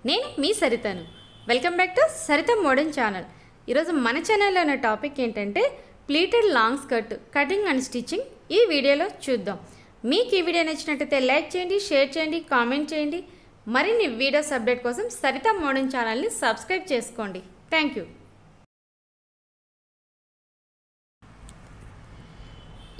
నేను మీ సరితను. Welcome back to Saritha modern channel. ఈరోజు మన ఛానల్లో ఉన్న టాపిక్ ఏంటంటే pleated long skirt cutting and stitching. ఈ వీడియోలో చూద్దాం. మీకు ఈ వీడియో నచ్చినట్టయితే లైక్ చేయండి, షేర్ చేయండి, కామెంట్ చేయండి. మరిన్ని వీడియోస్ అప్డేట్ కోసం సరిత మోడర్న్ ఛానల్ని సబ్స్క్రైబ్ చేసుకోండి. Thank you.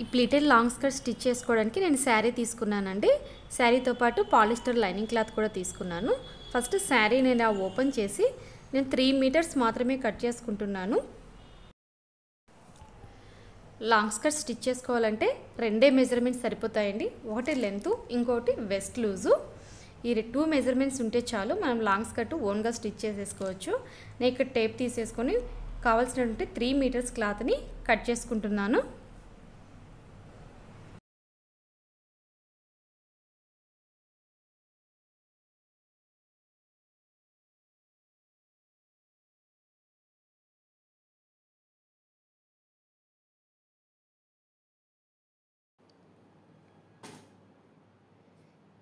ఈ ప్లీటెడ్ లాంగ్ స్కర్ట్ స్టిచ్ చేసుకోవడానికి నేను శారీ తీసుకున్నానండి. శారీతో పాటు పాలిస్టర్ లైనింగ్ క్లాత్ కూడా తీసుకున్నాను. ఫస్ట్ శారీ నేను ఓపెన్ చేసి నేను 3 మీటర్స్ మాత్రమే కట్ చేసుకుంటున్నాను. లాంగ్ స్కర్ట్ స్టిచ్ చేసుకోవాలంటే రెండే మెజర్మెంట్స్ సరిపోతాయండి. ఒకటి లెంత్, ఇంకోటి వెస్ట్ లూజు. ఈ 2 మెజర్మెంట్స్ ఉంటే చాలు, మనం లాంగ్ స్కర్ట్ ఓన్గా స్టిచ్ చేసేసుకోవచ్చు. నేను ఇక్కడ టేప్ తీసేసుకొని కావాల్సినటువంటి 3 మీటర్స్ క్లాత్ని కట్ చేసుకుంటున్నాను.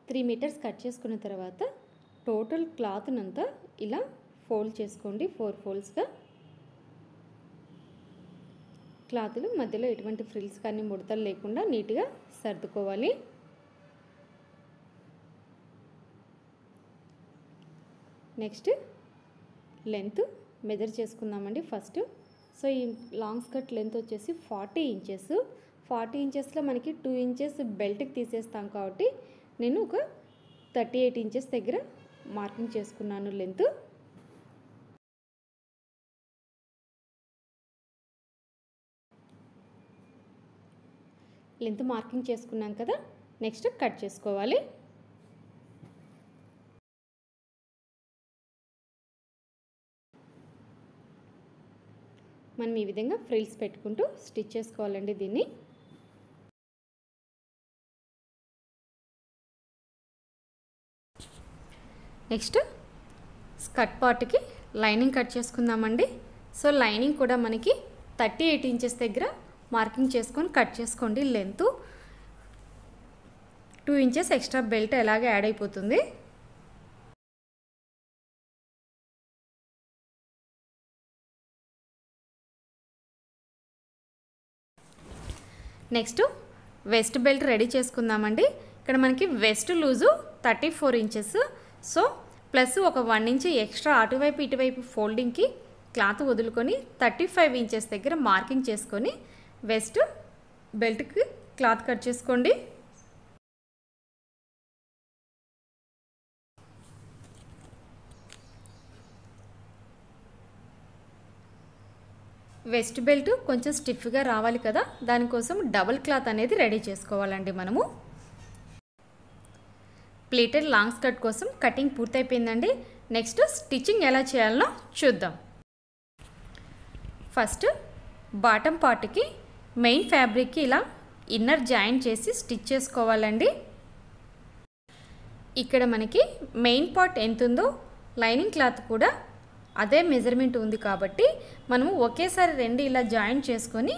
త్రీ మీటర్స్ కట్ చేసుకున్న తర్వాత టోటల్ క్లాత్నంతా ఇలా ఫోల్డ్ చేసుకోండి. 4 ఫోల్డ్స్గా. క్లాత్లు మధ్యలో ఎటువంటి ఫ్రిల్స్ కానీ ముడతలు లేకుండా నీట్గా సర్దుకోవాలి. నెక్స్ట్ లెంత్ మెజర్ చేసుకుందామండి ఫస్ట్. సో ఈ లాంగ్ స్కర్ట్ లెంత్ వచ్చేసి 40 ఇంచెస్. 40 ఇంచెస్లో మనకి 2 ఇంచెస్ బెల్ట్కి తీసేస్తాం కాబట్టి నేను ఒక 38 ఇంచెస్ దగ్గర మార్కింగ్ చేసుకున్నాను లెంత్. లెంత్ మార్కింగ్ చేసుకున్నాం కదా, నెక్స్ట్ కట్ చేసుకోవాలి. మనం ఈ విధంగా ఫ్రిల్స్ పెట్టుకుంటూ స్టిచ్ చేసుకోవాలండి దీన్ని. నెక్స్ట్ స్కర్ట్ పార్ట్కి లైనింగ్ కట్ చేసుకుందామండి. సో లైనింగ్ కూడా మనకి 38 ఇంచెస్ దగ్గర మార్కింగ్ చేసుకొని కట్ చేసుకోండి. లెంత్ 2 ఇంచెస్ ఎక్స్ట్రా బెల్ట్ ఎలాగే యాడ్ అయిపోతుంది. నెక్స్ట్ వెస్ట్ బెల్ట్ రెడీ చేసుకుందామండి. ఇక్కడ మనకి west loose 34 inches. So plus ఒక 1 ఇంచ్ ఎక్స్ట్రా అటువైపు ఇటువైపు ఫోల్డింగ్కి క్లాత్ వదులుకొని 35 ఇంచెస్ దగ్గర మార్కింగ్ చేసుకొని వెస్ట్ బెల్ట్కి క్లాత్ కట్ చేసుకోండి. వెస్ట్ బెల్ట్ కొంచెం స్టిఫ్గా రావాలి కదా, దానికోసం డబుల్ క్లాత్ అనేది రెడీ చేసుకోవాలండి మనము. ప్లీటెడ్ లాంగ్ స్కర్ట్ కోసం కటింగ్ పూర్తయిపోయిందండి. నెక్స్ట్ స్టిచ్చింగ్ ఎలా చేయాలనో చూద్దాం. ఫస్ట్ బాటమ్ పార్ట్కి మెయిన్ ఫ్యాబ్రిక్కి ఇలా ఇన్నర్ జాయిన్ చేసి స్టిచ్ చేసుకోవాలండి. ఇక్కడ మనకి మెయిన్ పార్ట్ ఎంత ఉందో లైనింగ్ క్లాత్ కూడా అదే మెజర్మెంట్ ఉంది కాబట్టి మనము ఒకేసారి 2 ఇలా జాయిన్ చేసుకొని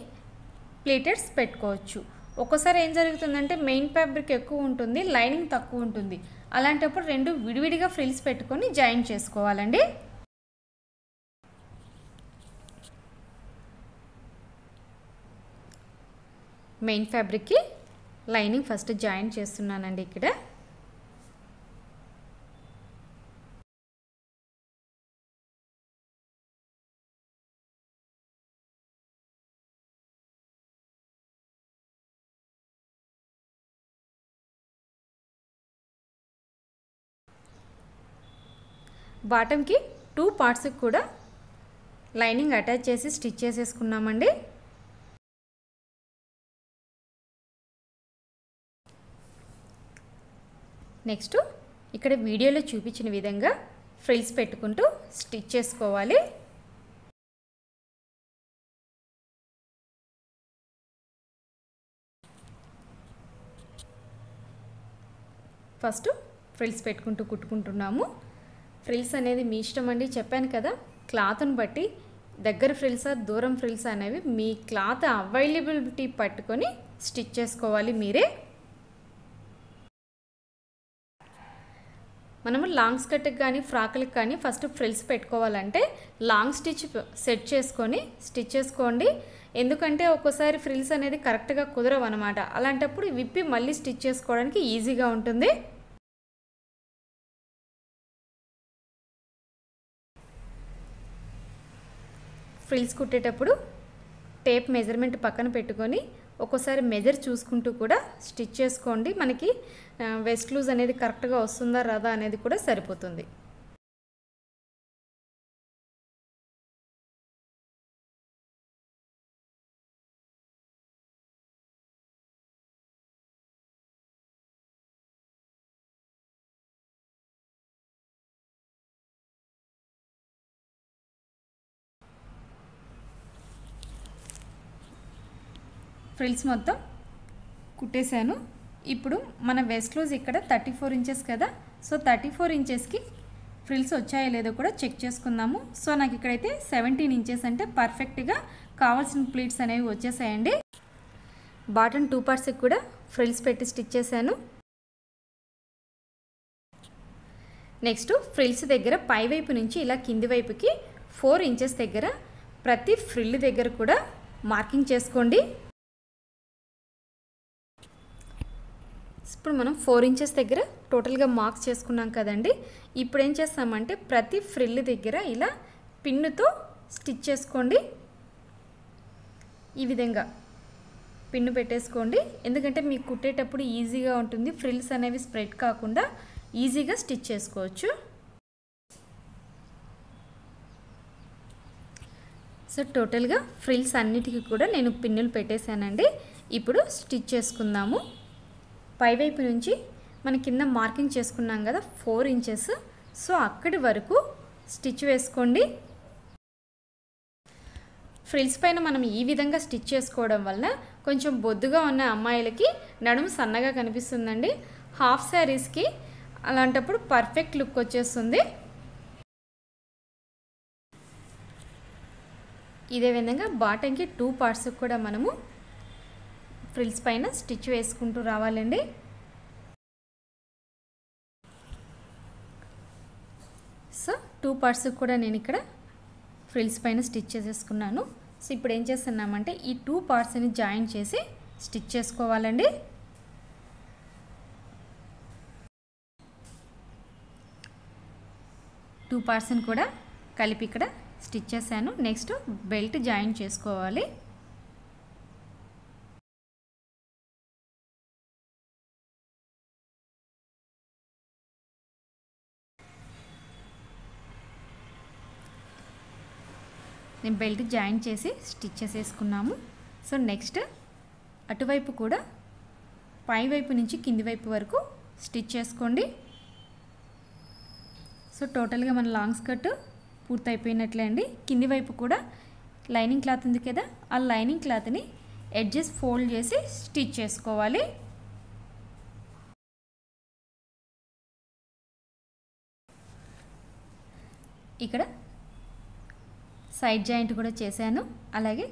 ప్లీటెడ్స్ పెట్టుకోవచ్చు. ఒక్కోసారి ఏం జరుగుతుందంటే మెయిన్ ఫ్యాబ్రిక్ ఎక్కువ ఉంటుంది, లైనింగ్ తక్కువ ఉంటుంది. అలాంటప్పుడు 2 విడివిడిగా ఫ్రిల్స్ పెట్టుకొని జాయిన్ చేసుకోవాలండి. మెయిన్ ఫ్యాబ్రిక్కి లైనింగ్ ఫస్ట్ జాయిన్ చేస్తున్నానండి. ఇక్కడ బాటమ్కి 2 పార్ట్స్కి కూడా లైనింగ్ అటాచ్ చేసి స్టిచ్ చేసేసుకున్నామండి. నెక్స్ట్ ఇక్కడ వీడియోలో చూపించిన విధంగా ఫ్రిల్స్ పెట్టుకుంటూ స్టిచ్ చేసుకోవాలి. ఫస్ట్ ఫ్రిల్స్ పెట్టుకుంటూ కుట్టుకుంటున్నాము. ఫ్రిల్స్ అనేది మీ ఇష్టం అండి. చెప్పాను కదా, క్లాత్ని బట్టి దగ్గర ఫ్రిల్సా దూరం ఫ్రిల్స్ అనేవి మీ క్లాత్ అవైలబిలిటీ పట్టుకొని స్టిచ్ చేసుకోవాలి మీరే. మనము లాంగ్ స్కర్ట్కి కానీ ఫ్రాక్లకు కానీ ఫస్ట్ ఫ్రిల్స్ పెట్టుకోవాలంటే లాంగ్ స్టిచ్ సెట్ చేసుకొని స్టిచ్ చేసుకోండి. ఎందుకంటే ఒక్కోసారి ఫ్రిల్స్ అనేది కరెక్ట్గా కుదరవు అనమాట. అలాంటప్పుడు విప్పి మళ్ళీ స్టిచ్ చేసుకోవడానికి ఈజీగా ఉంటుంది. ఫ్రిల్స్ కుట్టేటప్పుడు టేప్ మెజర్మెంట్ పక్కన పెట్టుకొని ఒక్కోసారి మెజర్ చూసుకుంటూ కూడా స్టిచ్ చేసుకోండి. మనకి వెస్ట్ లూజ్ అనేది కరెక్ట్గా వస్తుందా రాదా అనేది కూడా సరిపోతుంది. ఫ్రిల్స్ మొత్తం కుట్టేశాను. ఇప్పుడు మన వెస్ట్ లూజ్ ఇక్కడ 34 ఇంచెస్ కదా. సో 34 ఇంచెస్కి ఫ్రిల్స్ వచ్చాయో లేదో కూడా చెక్ చేసుకుందాము. సో నాకు ఇక్కడైతే 17 ఇంచెస్ అంటే పర్ఫెక్ట్గా కావాల్సిన ప్లీట్స్ అనేవి వచ్చేసాయండి. బాటమ్ 2 పార్ట్స్కి కూడా ఫ్రిల్స్ పెట్టి స్టిచ్ చేశాను. నెక్స్ట్ ఫ్రిల్స్ దగ్గర పై వైపు నుంచి ఇలా కింది వైపుకి 4 ఇంచెస్ దగ్గర ప్రతి ఫ్రిల్ దగ్గర కూడా మార్కింగ్ చేసుకోండి. ఇప్పుడు మనం 4 ఇంచెస్ దగ్గర టోటల్గా మార్క్స్ చేసుకున్నాం కదండి. ఇప్పుడు ఏం చేస్తామంటే ప్రతి ఫ్రిల్ దగ్గర ఇలా పిన్నుతో స్టిచ్ చేసుకోండి. ఈ విధంగా పిన్ను పెట్టేసుకోండి. ఎందుకంటే మీకు కుట్టేటప్పుడు ఈజీగా ఉంటుంది. ఫ్రిల్స్ అనేవి స్ప్రెడ్ కాకుండా ఈజీగా స్టిచ్ చేసుకోవచ్చు. సో టోటల్గా ఫ్రిల్స్ అన్నిటికీ కూడా నేను పిన్నులు పెట్టేశానండి. ఇప్పుడు స్టిచ్ చేసుకుందాము. పైవైపు నుంచి మన కింద మార్కింగ్ చేసుకున్నాం కదా 4 ఇంచెస్. సో అక్కడి వరకు స్టిచ్ వేసుకోండి. ఫ్రిల్స్ పైన మనం ఈ విధంగా స్టిచ్ చేసుకోవడం వలన కొంచెం బొద్దుగా ఉన్న అమ్మాయిలకి నడుము సన్నగా కనిపిస్తుందండి. హాఫ్ శారీస్కి అలాంటప్పుడు పర్ఫెక్ట్ లుక్ వచ్చేస్తుంది. ఇదే విధంగా బాటంకి 2 పార్ట్స్కి కూడా మనము ఫ్రిల్స్ పైన స్టిచ్ వేసుకుంటూ రావాలండి. సో 2 పార్ట్స్కి కూడా నేను ఇక్కడ ఫ్రిల్స్ పైన స్టిచ్ చేసేసుకున్నాను. సో ఇప్పుడు ఏం చేస్తున్నామంటే ఈ 2 పార్ట్స్ని జాయిన్ చేసి స్టిచ్ చేసుకోవాలండి. టూ పార్ట్స్ని కూడా కలిపి ఇక్కడ స్టిచ్ చేశాను. నెక్స్ట్ బెల్ట్ జాయిన్ చేసుకోవాలి. నేను బెల్ట్ జాయిన్ చేసి స్టిచ్ చేసేసుకున్నాము. సో నెక్స్ట్ అటువైపు కూడా పై వైపు నుంచి కింది వైపు వరకు స్టిచ్ చేసుకోండి. సో టోటల్గా మన లాంగ్ స్కర్ట్ పూర్తయిపోయినట్లే అండి. కింది వైపు కూడా లైనింగ్ క్లాత్ ఉంది కదా, ఆ లైనింగ్ క్లాత్ని ఎడ్జెస్ ఫోల్డ్ చేసి స్టిచ్ చేసుకోవాలి. ఇక్కడ సైడ్ జాయింట్ కూడా చేశాను. అలాగే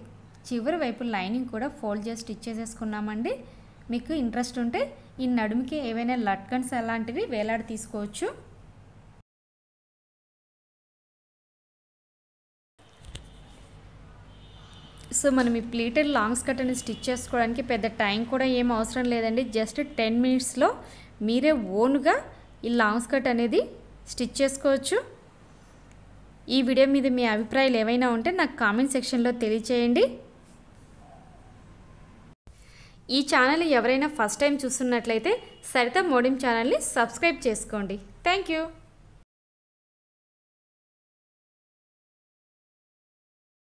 చివరి వైపు లైనింగ్ కూడా ఫోల్డ్ చేసి స్టిచ్ చేసేసుకున్నామండి. మీకు ఇంట్రెస్ట్ ఉంటే ఈ నడుముకి ఏవైనా లట్కన్స్ అలాంటివి వేలాడి తీసుకోవచ్చు. సో మనం ఈ ప్లీటెడ్ లాంగ్ స్కర్ట్ అని స్టిచ్ చేసుకోవడానికి పెద్ద టైం కూడా ఏం అవసరం లేదండి. జస్ట్ 10 మినిట్స్లో మీరే ఓన్గా ఈ లాంగ్ స్కర్ట్ అనేది స్టిచ్ చేసుకోవచ్చు. ఈ వీడియో మీద మీ అభిప్రాయాలు ఏవైనా ఉంటే నాకు కామెంట్ సెక్షన్లో తెలియచేయండి. ఈ ఛానల్ ఎవరైనా ఫస్ట్ టైం చూస్తున్నట్లయితే సరిత మోడీమ్ ఛానల్ని సబ్స్క్రైబ్ చేసుకోండి. Thank you.